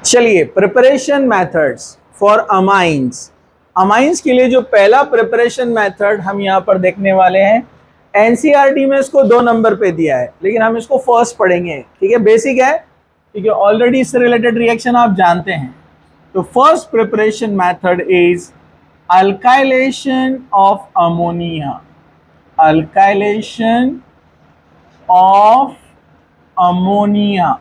चलिए, preparation methods for amines. Amines के लिए जो पहला प्रिपरेशन मेथड हम यहाँ पर देखने वाले हैं, एनसीईआरटी में इसको 2 नंबर पे दिया है, लेकिन हम इसको फर्स्ट पढ़ेंगे। ठीक है, बेसिक है, ठीक है, ऑलरेडी इससे रिलेटेड रिएक्शन आप जानते हैं। तो first preparation method is alkylation of ammonia. Alkylation of ammonia.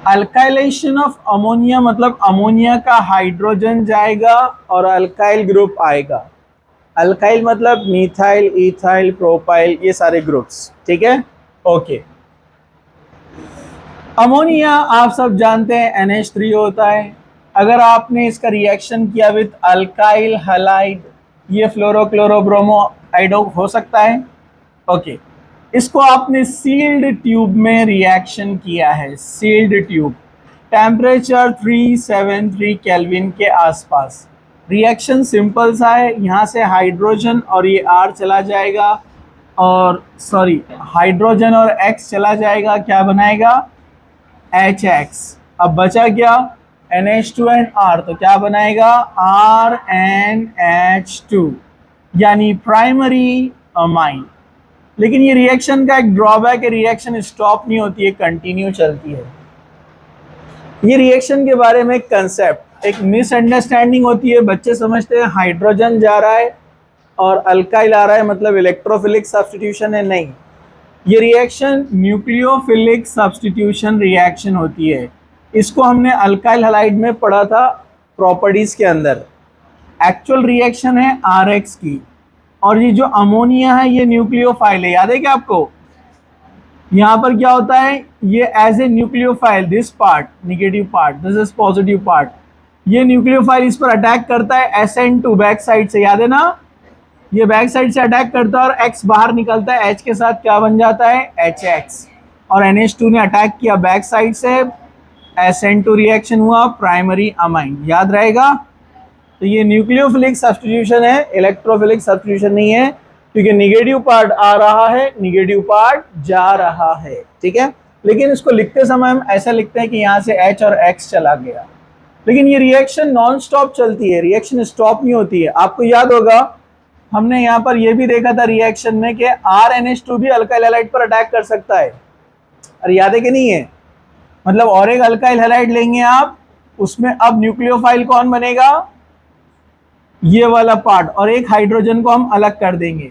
Alkylation of ammonia मतलब अमोनिया का हाइड्रोजन जाएगा और अल्काइल ग्रुप आएगा। अल्काइल मतलब मीथाइल, इथाइल, प्रोपाइल, ये सारे ग्रुप्स। ठीक है, ओके। अमोनिया आप सब जानते हैं NH3 होता है। अगर आपने इसका रिएक्शन किया विथ अल्काइल हलाइड, ये फ्लोरोक्लोरोब्रोमो हो सकता है। ओके, इसको आपने सील्ड ट्यूब में रिएक्शन किया है, सील्ड ट्यूब, टेम्परेचर 373 केल्विन के आसपास। रिएक्शन सिंपल सा है, यहाँ से हाइड्रोजन और ये R चला जाएगा, और सॉरी हाइड्रोजन और X चला जाएगा, क्या बनाएगा HX। अब बचा क्या NH2 एंड R, तो क्या बनाएगा RNH2, यानी प्राइमरी अमाइन। लेकिन ये रिएक्शन का एक ड्रॉबैक है, रिएक्शन स्टॉप नहीं होती है, कंटिन्यू चलती है। ये रिएक्शन के बारे में एक कंसेप्ट, एक मिसअंडरस्टैंडिंग होती है। बच्चे समझते हैं हाइड्रोजन जा रहा है और अल्काइल आ रहा है मतलब इलेक्ट्रोफिलिक सब्स्टिट्यूशन है। नहीं, ये रिएक्शन न्यूक्लियोफिलिक सब्स्टिट्यूशन रिएक्शन होती है। इसको हमने अल्काइल हलाइड में पढ़ा था प्रॉपर्टीज के अंदर। एक्चुअल रिएक्शन है RX की, और ये जो अमोनिया है ये न्यूक्लियोफाइल है। याद है क्या आपको? यहाँ पर क्या होता है, ये as a nucleophile, this part negative part, this is positive part. ये न्यूक्लियोफाइल इस पर अटैक करता है SN2 बैक साइड से, याद है ना? ये बैक साइड से अटैक करता है और X बाहर निकलता है, H के साथ क्या बन जाता है HX। और NH2 ने अटैक किया बैक साइड से, SN2 रिएक्शन हुआ, प्राइमरी अमाइन। याद रहेगा? तो ये न्यूक्लियोफिलिक सब्स्टिट्यूशन है, इलेक्ट्रोफिलिक सब्स्टिट्यूशन नहीं है, क्योंकि निगेटिव पार्ट आ रहा है, निगेटिव पार्ट जा रहा है। ठीक है, लेकिन इसको लिखते समय हम ऐसा लिखते हैं कि यहाँ से H और X चला गया, लेकिन ये रिएक्शन नॉन स्टॉप चलती है, रिएक्शन स्टॉप नहीं होती है। आपको याद होगा हमने यहाँ पर ये भी देखा था रिएक्शन में कि RNH2 भी अल्काइल हैलाइड पर अटैक कर सकता है। अरे याद है कि नहीं है? मतलब और एक अल्काइल हैलाइड लेंगे आप, उसमें अब न्यूक्लियोफाइल कौन बनेगा, ये वाला पार्ट, और एक हाइड्रोजन को हम अलग कर देंगे,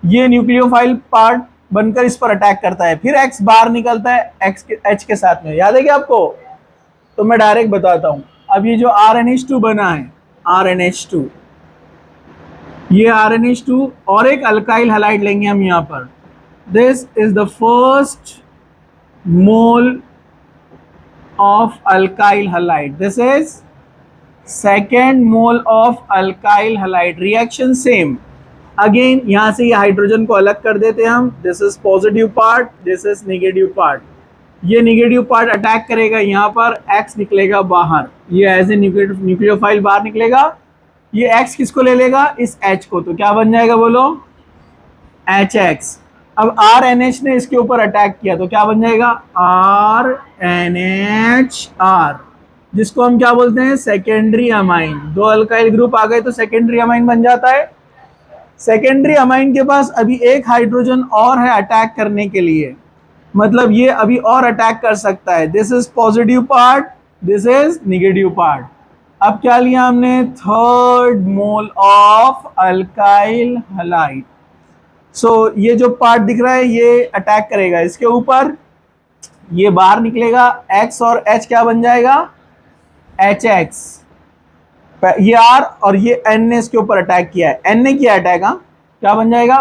ये न्यूक्लियोफाइल पार्ट बनकर इस पर अटैक करता है, फिर X बाहर निकलता है H के साथ में। याद है क्या आपको? तो मैं डायरेक्ट बताता हूं। अब ये जो RNH2 बना है, RNH2, ये RNH2 और एक अल्काइल हैलाइड लेंगे हम यहाँ पर। This is the first mole of alkyl halide, this is second mole of alkyl halide. Reaction same, again यहाँ से ये हाइड्रोजन को अलग कर देते हैं हम, this is positive part, this is negative part. ये नेगेटिव पार्ट अटैक करेगा यहाँ पर, X निकलेगा बाहर, ये एज ए न्यूक्लियोफाइल बाहर निकलेगा, ये X किसको ले लेगा, इस H को, तो क्या बन जाएगा बोलो HX। अब RNH ने इसके ऊपर अटैक किया तो क्या बन जाएगा RNHR, जिसको हम क्या बोलते हैं सेकेंडरी अमाइन। दो अल्काइल ग्रुप आ गए तो सेकेंडरी अमाइन बन जाता है। सेकेंडरी अमाइन के पास अभी एक हाइड्रोजन और है अटैक करने के लिए, मतलब ये अभी और अटैक कर सकता है। This is positive part, this is negative part. अब क्या लिया हमने, third mole of alkyl halide. So ये जो पार्ट दिख रहा है ये अटैक करेगा इसके ऊपर, ये बाहर निकलेगा, X और H क्या बन जाएगा HX। ये R और ये N ने इसके ऊपर अटैक किया है, N ने किया अटैक, हाँ, क्या बन जाएगा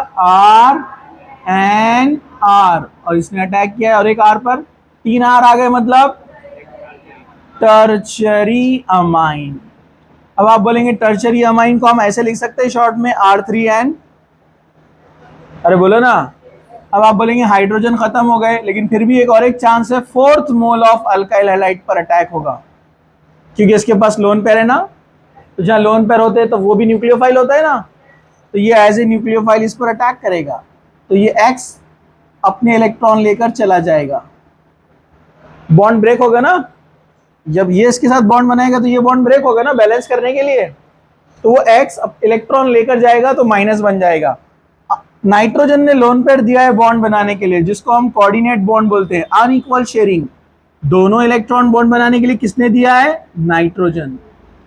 RNR, और इसने अटैक किया है और एक R पर, 3 R आ गए, मतलब टर्चरी अमाइन। अब आप बोलेंगे टर्चरी अमाइन को हम ऐसे लिख सकते हैं शॉर्ट में R3N, अरे बोलो ना। अब आप बोलेंगे हाइड्रोजन खत्म हो गए, लेकिन फिर भी एक और एक चांस है, fourth mole of alkyl halide पर अटैक होगा, क्योंकि इसके पास लोन पेयर है ना, तो जहां लोन पेयर होते हैं तो वो भी न्यूक्लियोफाइल होता है ना, तो ये एज ए न्यूक्लियोफाइल इस पर अटैक करेगा, तो ये X अपने इलेक्ट्रॉन लेकर चला जाएगा, बॉन्ड ब्रेक होगा ना, जब ये इसके साथ बॉन्ड बनाएगा तो ये बॉन्ड ब्रेक होगा ना बैलेंस करने के लिए, तो वो X इलेक्ट्रॉन लेकर जाएगा तो माइनस बन जाएगा। नाइट्रोजन ने लोन पेयर दिया है बॉन्ड बनाने के लिए, जिसको हम कोऑर्डिनेट बॉन्ड बोलते हैं, अनइक्वल शेयरिंग। दोनों इलेक्ट्रॉन बॉन्ड बनाने के लिए किसने दिया है? नाइट्रोजन।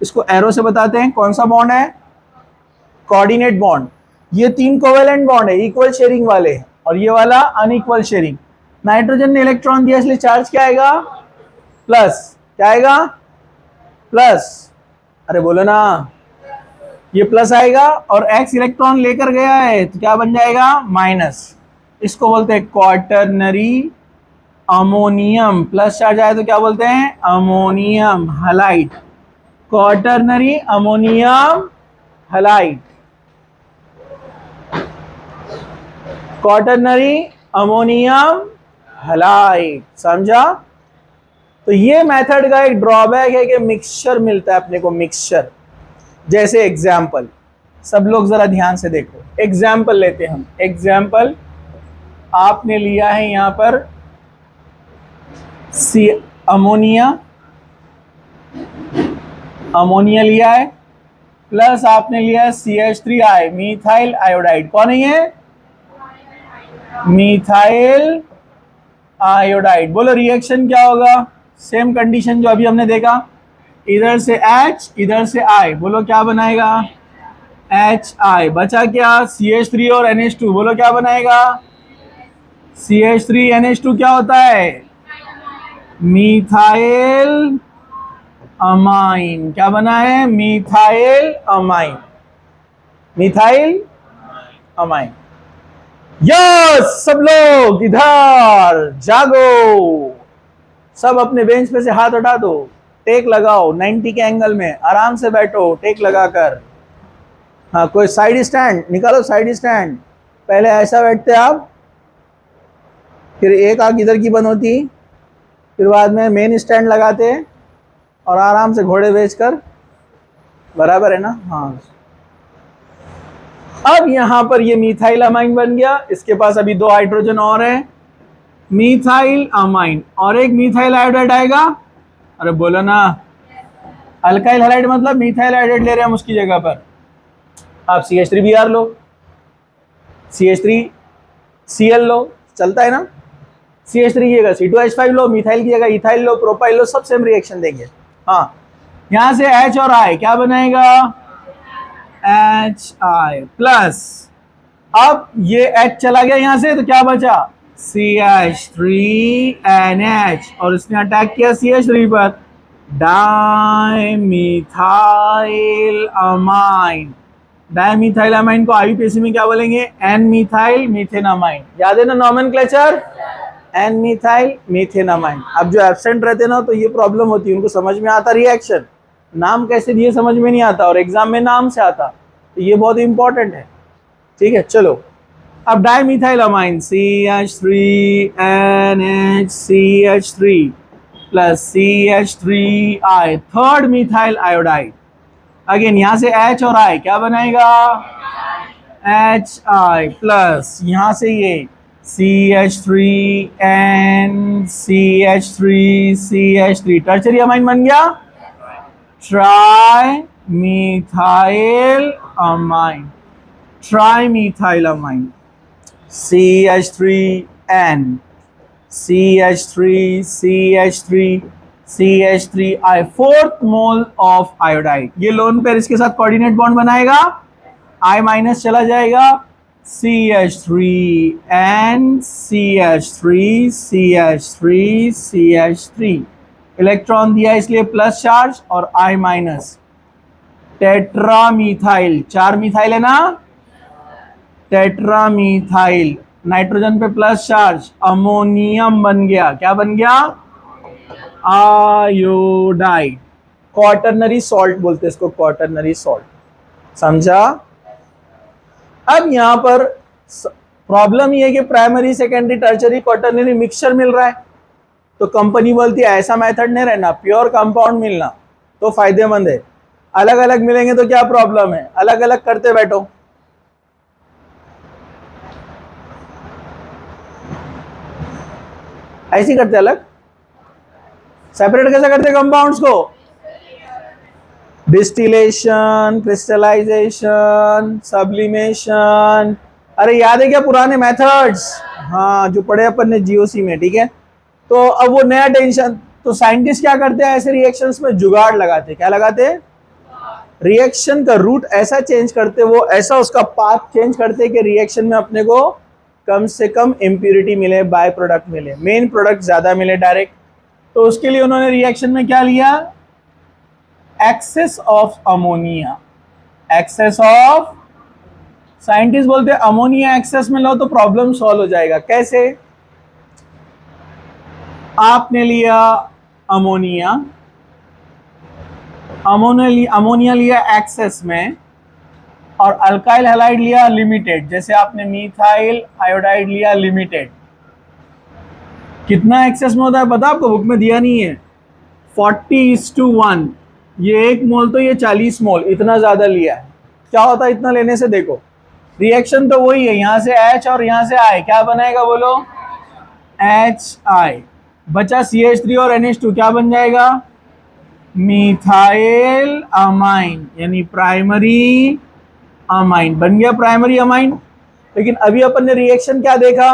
इसको एरो से बताते हैं कौन सा बॉन्ड है? Coordinate bond. ये 3 कोवेलेंट बॉन्ड है इक्वल शेयरिंग वाले, और ये वाला अनइक्वल शेयरिंग। नाइट्रोजन ने इलेक्ट्रॉन दिया इसलिए चार्ज क्या आएगा? प्लस। क्या आएगा? प्लस। अरे बोलो ना, ये प्लस आएगा, और X इलेक्ट्रॉन लेकर गया है तो क्या बन जाएगा? माइनस। इसको बोलते हैं क्वार्टरनरी अमोनियम। प्लस चार्ज आए तो क्या बोलते हैं? Ammonium halide. Quaternary ammonium halide. Quaternary ammonium halide. समझा? तो ये मेथड का एक ड्रॉबैक है कि मिक्सचर मिलता है अपने को, मिक्सचर। जैसे एग्जाम्पल, सब लोग जरा ध्यान से देखो, एग्जाम्पल लेते हैं हम। एग्जाम्पल आपने लिया है यहां पर सी अमोनिया, अमोनिया लिया है, प्लस आपने लिया है CH3I मीथाइल आयोडाइड। कौन है ये? Methyl iodide. बोलो रिएक्शन क्या होगा? सेम कंडीशन जो अभी हमने देखा, इधर से H इधर से I, बोलो क्या बनाएगा? HI। बचा क्या? CH3 और NH2, बोलो क्या बनाएगा? CH3 NH2 क्या होता है? Methyl amine. क्या बना है? Methyl amine. Methyl amine. Yes, सब लोग इधर जागो, सब अपने बेंच पे से हाथ उठा दो, टेक लगाओ 90 के एंगल में, आराम से बैठो टेक लगाकर। हाँ, कोई साइड स्टैंड निकालो, साइड स्टैंड। पहले ऐसा बैठते आप, फिर एक आंख इधर की बंद होती, फिर बाद में मेन स्टैंड लगाते और आराम से घोड़े बेचकर। बराबर है ना? हाँ। अब यहां पर ये मीथाइल अमाइन बन गया, इसके पास अभी 2 हाइड्रोजन और है, मीथाइल अमाइन, और एक मीथाइल आयोडाइड आएगा। अरे बोलो ना, अल्काइल हैलाइड मतलब मीथाइल आयोडाइड ले रहे हैं हम उसकी जगह पर। आप CH3Br लो, CH3Cl लो, चलता है ना? CH3 की जगह C2H5 लो, मिथाइल की जगह इथाइल लो, प्रोपाइल लो, सब सेम रिएक्शन देंगे। हाँ, यहां से H और I क्या बनाएगा? HI प्लस, अब ये H चला गया यहां से तो क्या बचा? CH3NH, और इसने अटैक किया CH3 पर, डाइमिथाइल अमाइन। डाइमिथाइल अमाइन को IUPAC में क्या बोलेंगे? N methyl methanamine. याद है ना नॉमेनक्लेचर? N methyl मीथेनामाइन। अब जो एब्सेंट रहते ना तो ये प्रॉब्लम होती है, उनको समझ में आता रिएक्शन, नाम कैसे दिए समझ में नहीं आता, और एग्जाम में नाम से आता, तो ये बहुत इंपॉर्टेंट है। ठीक है, चलो अब dimethyl amine CH3NH plus CH3I, third methyl iodide. Again यहां से H और I क्या बनाएगा? HI प्लस यहां से ये CH3N CH3 टर्शरी अमाइन बन गया, tri methyl amine. Tri methyl amine CH3N CH3 fourth mole of iodide. ये लोन पेयर इसके साथ कोऑर्डिनेट बॉन्ड बनाएगा, I माइनस चला जाएगा, CH3N CH3 इलेक्ट्रॉन दिया इसलिए प्लस चार्ज और I माइनस। टेट्रामीथाइल, 4 मिथाइल है ना, टेट्रामीथाइल, नाइट्रोजन पे प्लस चार्ज, अमोनियम बन गया। क्या बन गया? आयोडाइड। क्वार्टरनरी सॉल्ट बोलते हैं इसको, क्वार्टरनरी सॉल्ट। समझा? अब यहां पर प्रॉब्लम ये है कि primary secondary tertiary quaternary mixture मिल रहा है, तो कंपनी बोलती है ऐसा मेथड नहीं रहना, प्योर कंपाउंड मिलना तो फायदेमंद है। अलग अलग मिलेंगे तो क्या प्रॉब्लम है? अलग अलग करते बैठो। ऐसी करते अलग, सेपरेट कैसे करते हैं कंपाउंड्स को? Distillation, crystallisation, sublimation. अरे याद है क्या पुराने मेथड्स? हाँ, जो पढ़े अपन ने जीओसी में, ठीक है। तो अब वो नया टेंशन, तो साइंटिस्ट क्या करते हैं ऐसे रिएक्शंस में? जुगाड़ लगाते हैं। क्या लगाते हैं? रिएक्शन का रूट ऐसा चेंज करते, वो ऐसा उसका पाथ चेंज करते कि रिएक्शन में अपने को कम से कम इम्प्यूरिटी मिले, बाय प्रोडक्ट मिले, मेन प्रोडक्ट ज्यादा मिले डायरेक्ट। तो उसके लिए उन्होंने रिएक्शन में क्या लिया? Excess of ammonia. Excess of, scientist बोलते हैं अमोनिया एक्सेस में लो तो प्रॉब्लम सॉल्व हो जाएगा। कैसे? आपने लिया अमोनिया, अमोनिया लिया एक्सेस में, और अल्काइल हैलाइड लिया लिमिटेड। जैसे आपने मीथाइल आयोडाइड लिया लिमिटेड। कितना एक्सेस में होता है पता आपको? बुक में दिया नहीं है। 40:1। ये 1 मोल तो ये 40 मोल, इतना ज्यादा लिया है। क्या होता है इतना लेने से? देखो रिएक्शन तो वही है, यहां से H और यहां से I, क्या बनाएगा बोलो? HI। बचा CH3 और NH2, क्या बन जाएगा? मिथाइल अमाइन, यानी प्राइमरी अमाइन बन गया, प्राइमरी अमाइन। लेकिन अभी अपन ने रिएक्शन क्या देखा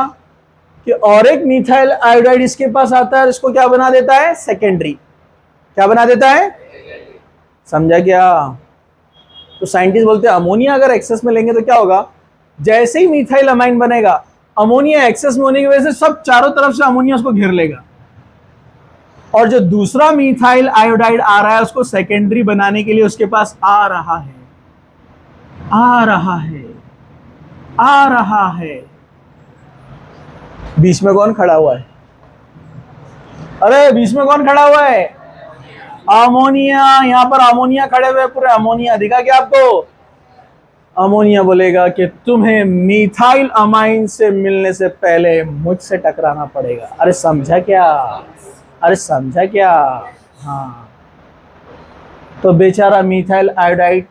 कि और एक मिथाइल आयोडाइड इसके पास आता है, इसको क्या बना देता है? सेकेंडरी। क्या बना देता है? समझा क्या? तो साइंटिस्ट बोलते हैं अमोनिया अगर एक्सेस में लेंगे तो क्या होगा? जैसे ही मिथाइल अमाइन बनेगा, अमोनिया एक्सेस में होने की वजह से सब चारों तरफ से अमोनिया उसको घेर लेगा, और जो दूसरा मिथाइल आयोडाइड आ रहा है उसको सेकेंडरी बनाने के लिए उसके पास आ रहा है, आ रहा है, आ रहा है। बीच में कौन खड़ा हुआ है? अरे बीच में कौन खड़ा हुआ है? अमोनिया। यहां पर अमोनिया खड़े हुए, पूरे अमोनिया दिखा क्या आपको? अमोनिया बोलेगा कि तुम्हें मिथाइल अमाइन से मिलने से पहले मुझसे टकराना पड़ेगा। अरे समझा क्या? अरे समझा क्या? हाँ, तो बेचारा मिथाइल आयोडाइड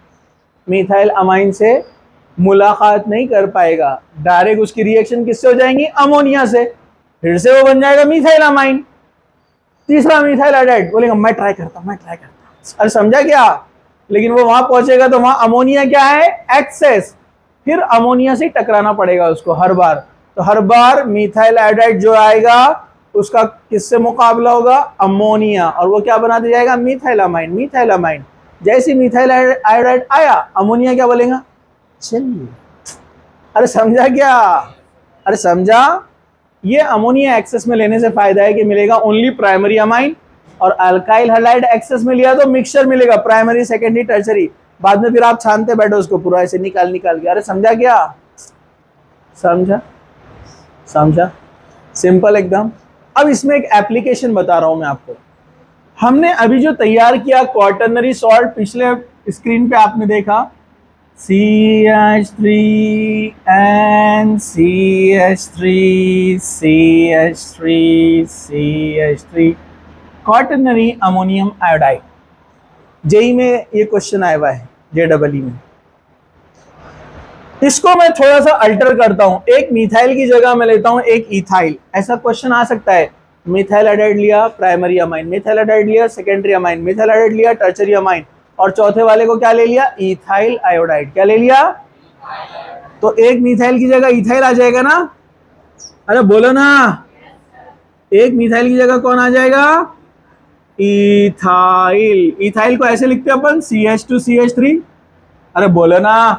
मिथाइल अमाइन से मुलाकात नहीं कर पाएगा, डायरेक्ट उसकी रिएक्शन किससे हो जाएंगी? अमोनिया से। फिर से वो बन जाएगा मिथाइल अमाइन। तीसरा मिथाइल आयोडाइड बोलेगा मैं ट्राई करता हूं, मैं ट्राई करता हूं। अरे समझा क्या? लेकिन वो वहां पहुंचेगा तो वहां अमोनिया क्या है? एक्सेस। फिर अमोनिया से टकराना पड़ेगा उसको हर बार। तो हर बार मिथाइल आयोडाइड जो आएगा उसका किससे मुकाबला होगा? अमोनिया, और वो क्या बना दिया जाएगा? Methyl amine, methyl amine. जैसे मिथाइल आयोडाइड आया, अमोनिया क्या बोलेगा? चलिए। अरे समझा क्या? अरे समझा? ये अमोनिया एक्सेस में लेने से फायदा है कि मिलेगा ओनली प्राइमरी अमाइन, और अल्काइल हैलाइड एक्सेस में लिया तो मिक्सचर मिलेगा, प्राइमरी सेकेंडरी टर्सरी। बाद में फिर आप छानते बैठो उसको पूरा ऐसे निकाल निकाल के। अरे समझा क्या? समझा? समझा? सिंपल एकदम। अब इसमें एक एप्लीकेशन बता रहा हूं मैं आपको। हमने अभी जो तैयार किया क्वार्टरनरी सॉल्ट, पिछले स्क्रीन पे आपने देखा CH3 and CH3 CH3 CH3, quaternary ammonium iodide. JEE में ये क्वेश्चन आया हुआ है, JEE में। इसको मैं थोड़ा सा अल्टर करता हूं, एक मिथाइल की जगह मैं लेता हूं एक इथाइल। ऐसा क्वेश्चन आ सकता है, मिथाइल आयोडाइड लिया प्राइमरी अमाइन, मिथाइल आयोडाइड लिया सेकेंडरी अमाइन, मिथाइल आयोडाइड लिया टर्शरी अमाइन, और चौथे वाले को क्या ले लिया? Ethyl iodide. क्या ले लिया? तो एक मिथाइल की जगह इथाइल आ जाएगा ना? अरे बोलो ना, एक मिथाइल की जगह कौन आ जाएगा? इथाइल। इथाइल को ऐसे लिखते हैं अपन CH2CH3। अरे बोलो ना,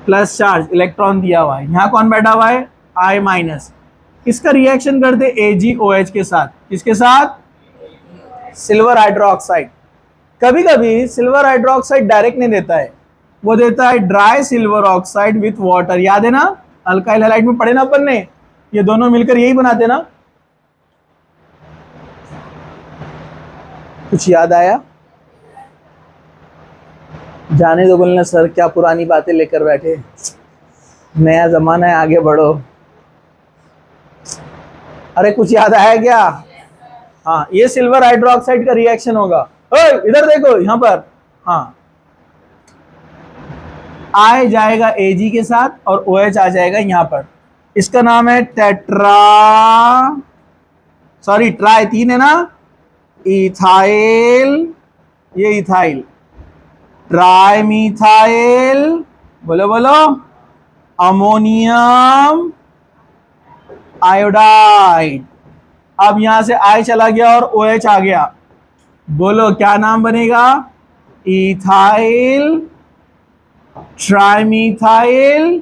प्लस चार्ज, इलेक्ट्रॉन दिया हुआ है, यहां कौन बैठा हुआ है? I minus. इसका रिएक्शन करते AgOH के साथ। किसके साथ? Silver hydroxide. कभी कभी सिल्वर हाइड्रोक्साइड डायरेक्ट नहीं देता है, वो देता है dry silver oxide with water. याद है ना, अल्काइल हैलाइड में पढ़े ना अपन ने, ये दोनों मिलकर यही बनाते ना। कुछ याद आया? जाने दो बोलना सर, क्या पुरानी बातें लेकर बैठे, नया जमाना है, आगे बढ़ो। अरे कुछ याद आया क्या? हाँ, ये सिल्वर हाइड्रोक्साइड का रिएक्शन होगा। ओए इधर देखो यहां पर, हाँ, I जाएगा Ag के साथ और OH आ जाएगा यहां पर। इसका नाम है टेट्रा सॉरी ट्राई, 3 है ना, इथाइल, ये इथाइल, ट्राई मिथाइल, बोलो बोलो, अमोनियम आयोडाइड। अब यहां से आई चला गया और OH आ गया, बोलो क्या नाम बनेगा, इथाइल ट्राइमिथाइल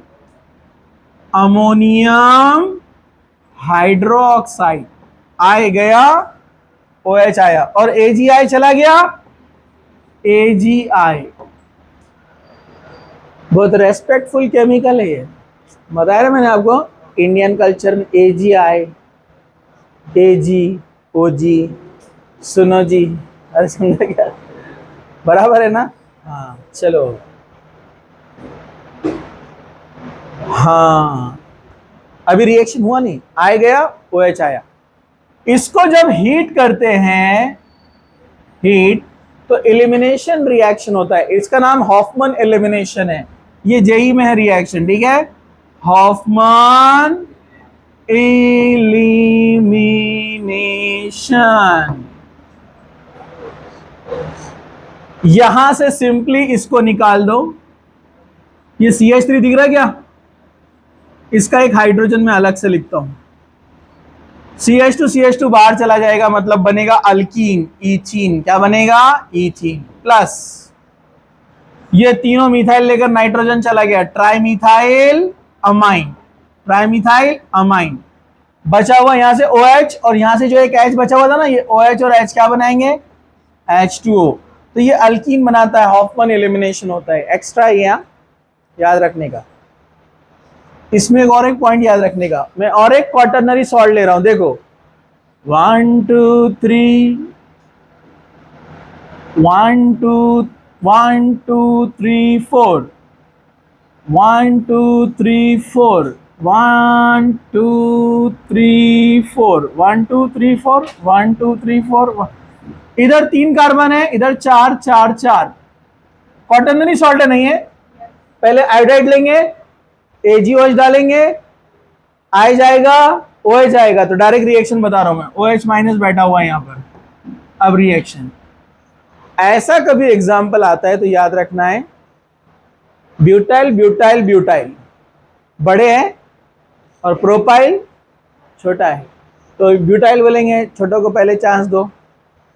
अमोनियम हाइड्रोक्साइड। आई गया, OH आया, और AgI चला गया, AgI। बहुत रेस्पेक्टफुल केमिकल है ये, बताया ना मैंने आपको, इंडियन कल्चर में AgI, AG, OG, सुनो जी, अरे समझा क्या, बराबर है ना। हाँ चलो, हाँ अभी रिएक्शन हुआ नहीं, आ गया, OH आया। इसको जब हीट करते हैं, हीट, तो एलिमिनेशन रिएक्शन होता है, इसका नाम हॉफमैन एलिमिनेशन है, ये जेई में है रिएक्शन, ठीक है, हॉफमैन एलिमिनेशन। यहां से सिंपली इसको निकाल दो, ये CH3 दिख रहा है क्या, इसका एक हाइड्रोजन में अलग से लिखता हूं, CH2 बाहर चला जाएगा, मतलब बनेगा अल्कीन, इथीन, क्या बनेगा, इथीन, प्लस ये तीनों मिथाइल लेकर नाइट्रोजन चला गया, ट्राइमिथाइल अमाइन, ट्राइमिथाइल अमाइन, बचा हुआ यहां से OH, और यहां से जो एक H बचा हुआ था ना, ये OH और H क्या बनाएंगे, H2O, तो ये अल्कीन बनाता है, हॉफमैन एलिमिनेशन होता है। एक्स्ट्रा ये याद रखने का, इसमें और एक पॉइंट याद रखने का, मैं और एक क्वाटरनरी सॉल्ट ले रहा हूं, देखो 1 2 3 1 2 1 2 3 4 1 2 3 4 1 2 3 4 1 2 3 4 1 2 3 4, इधर 3 कार्बन है, इधर 4 4 4, क्वाटरनरी सॉल्ट नहीं है, पहले आयोडाइड लेंगे, AgOH डालेंगे, आई जाएगा, OH आएगा, तो डायरेक्ट रिएक्शन बता रहा हूं मैं, OH माइनस बैठा हुआ है यहां पर। अब रिएक्शन, ऐसा कभी एग्जाम्पल आता है तो याद रखना है, ब्यूटाइल ब्यूटाइल ब्यूटाइल बड़े हैं और प्रोपाइल छोटा है, तो ब्यूटाइल बोलेंगे, छोटों को पहले चांस दो,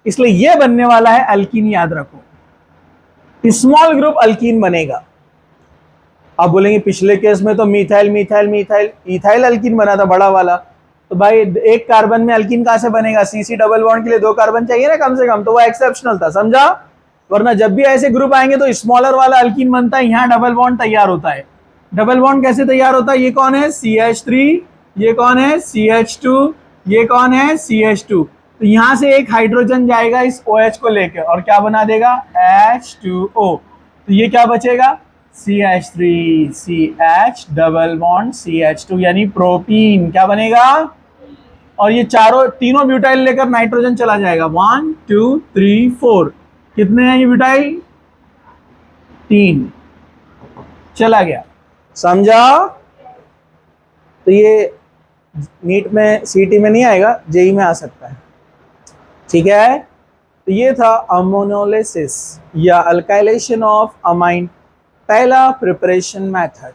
इसलिए यह बनने वाला है अल्कीन, याद रखो, स्मॉल ग्रुप अल्कीन बनेगा। आप बोलेंगे पिछले केस में तो methyl methyl methyl ethyl alkyne बना था बड़ा वाला, तो भाई एक कार्बन में अल्कीन कहां से बनेगा, CC डबल बॉन्ड के लिए 2 कार्बन चाहिए ना कम से कम, तो वो एक्सेप्शनल था, समझा, वरना जब भी ऐसे ग्रुप आएंगे तो स्मॉलर वाला अल्कीन बनता है, यहां डबल बॉन्ड तैयार होता है। डबल बॉन्ड कैसे तैयार होता है, ये कौन है, CH3, ये कौन है, CH2, ये कौन है, CH2, तो यहां से एक हाइड्रोजन जाएगा इस OH को लेकर और क्या बना देगा, H2O, तो ये क्या बचेगा, CH3 CH double bond CH2, यानी प्रोपीन, क्या बनेगा, और ये तीनों ब्यूटाइल लेकर नाइट्रोजन चला जाएगा, 1 2 3 4, कितने हैं ये ब्यूटाइल, 3, चला गया, समझा। तो ये नीट में CT में नहीं आएगा, जेई में आ सकता है, ठीक है। तो ये था अमोनोलिसिस या अल्काइलेशन ऑफ अमाइन, पहला प्रिपरेशन मेथड।